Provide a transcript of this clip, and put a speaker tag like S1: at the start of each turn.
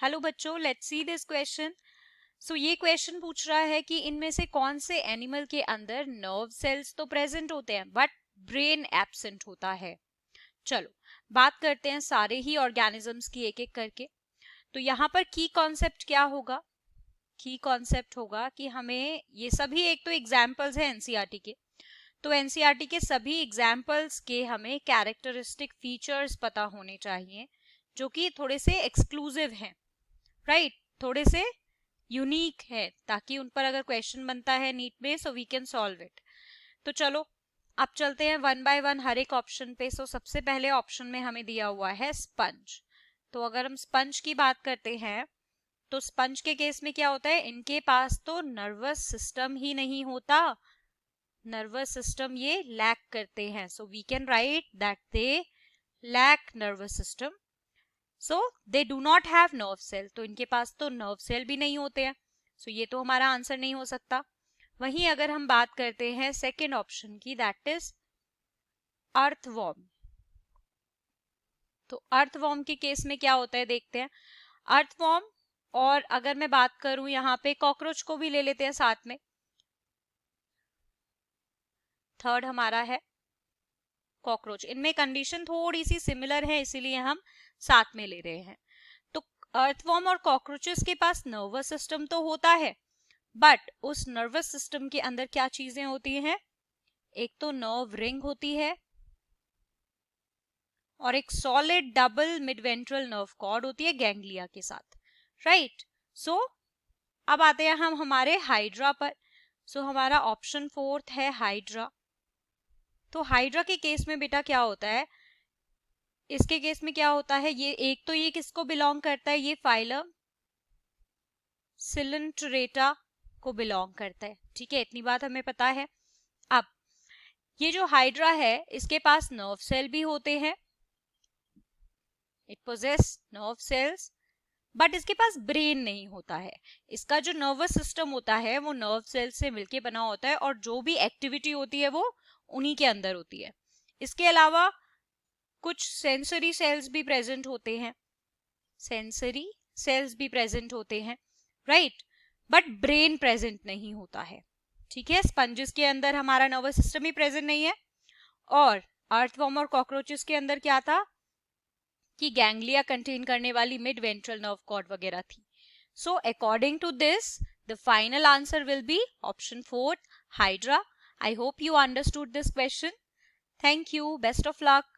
S1: Hello बच्चों, let's see this question. सो ये question पूछ रहा है कि इनमें से कौन से एनिमल के अंदर नर्व सेल्स तो प्रेजेंट होते हैं बट ब्रेन एब्सेंट होता है। चलो बात करते हैं सारे ही ऑर्गेनिजम्स की एक एक करके। तो यहाँ पर की कॉन्सेप्ट क्या होगा? की कॉन्सेप्ट होगा कि हमें ये सभी एक तो एग्जाम्पल्स है एनसीईआरटी के, तो एनसीईआरटी के सभी एग्जाम्पल्स के हमें कैरेक्टरिस्टिक फीचर्स पता होने चाहिए जो कि थोड़े से एक्सक्लूसिव हैं, राइट, थोड़े से यूनिक है, ताकि उन पर अगर क्वेश्चन बनता है नीट में so we can solve it. तो चलो अब चलते हैं वन बाय वन हर एक ऑप्शन पे। सो सबसे पहले ऑप्शन में हमें दिया हुआ है स्पंज। तो अगर हम स्पंज की बात करते हैं तो स्पंज के केस में क्या होता है, इनके पास तो नर्वस सिस्टम ही नहीं होता, नर्वस सिस्टम ये लैक करते हैं। So we can write that they lack nervous system. So they do not have nerve cell, तो इनके पास तो नर्व सेल भी नहीं होते हैं। सो ये तो हमारा आंसर नहीं हो सकता। वहीं अगर हम बात करते हैं सेकेंड ऑप्शन की, दैट इज अर्थवॉर्म। तो अर्थवॉर्म के केस में क्या होता है देखते हैं। अर्थवॉर्म, और अगर मैं बात करूं यहाँ पे कॉकरोच को भी ले लेते हैं साथ में, थर्ड हमारा है कॉकरोच। इनमें कंडीशन थोड़ी सी सिमिलर है इसीलिए हम साथ में ले रहे हैं। तो अर्थवॉर्म और कॉकरोचेस के पास नर्वस सिस्टम तो होता है, बट उस नर्वस सिस्टम के अंदर क्या चीजें होती हैं, एक तो नर्व रिंग होती है और एक सॉलिड डबल मिडवेंट्रल नर्व कॉर्ड होती है गैंग्लिया के साथ, राइट। सो अब आते हैं हम हमारे हाइड्रा पर। सो हमारा ऑप्शन फोर्थ है हाइड्रा। तो हाइड्रा के केस में बेटा क्या होता है, इसके केस में क्या होता है, ये एक तो ये किसको बिलोंग करता है, ये फाइलम सिलेंट्रेटा को बिलोंग करता है, ठीक है, इतनी बात हमें पता है। अब ये जो हाइड्रा है इसके पास नर्व सेल भी होते हैं, it possesses nerve cells, but इसके पास ब्रेन नहीं होता है। इसका जो नर्वस सिस्टम होता है वो नर्व सेल से मिलके बना होता है और जो भी एक्टिविटी होती है वो उन्हीं के अंदर होती है। इसके अलावा कुछ सेंसरी सेल्स भी प्रेजेंट होते हैं, सेंसरी सेल्स भी प्रेजेंट होते हैं, राइट, बट ब्रेन प्रेजेंट नहीं होता है, ठीक है। स्पंजेस के अंदर हमारा नर्वस सिस्टम ही प्रेजेंट नहीं है, और अर्थवॉर्म और कॉकरोचेस के अंदर क्या था कि गैंग्लिया कंटेन करने वाली मिड वेंट्रल नर्व कॉर्ड वगैरह थी। So according to this the final answer will be option 4 hydra. I hope you understood this question. Thank you, best of luck.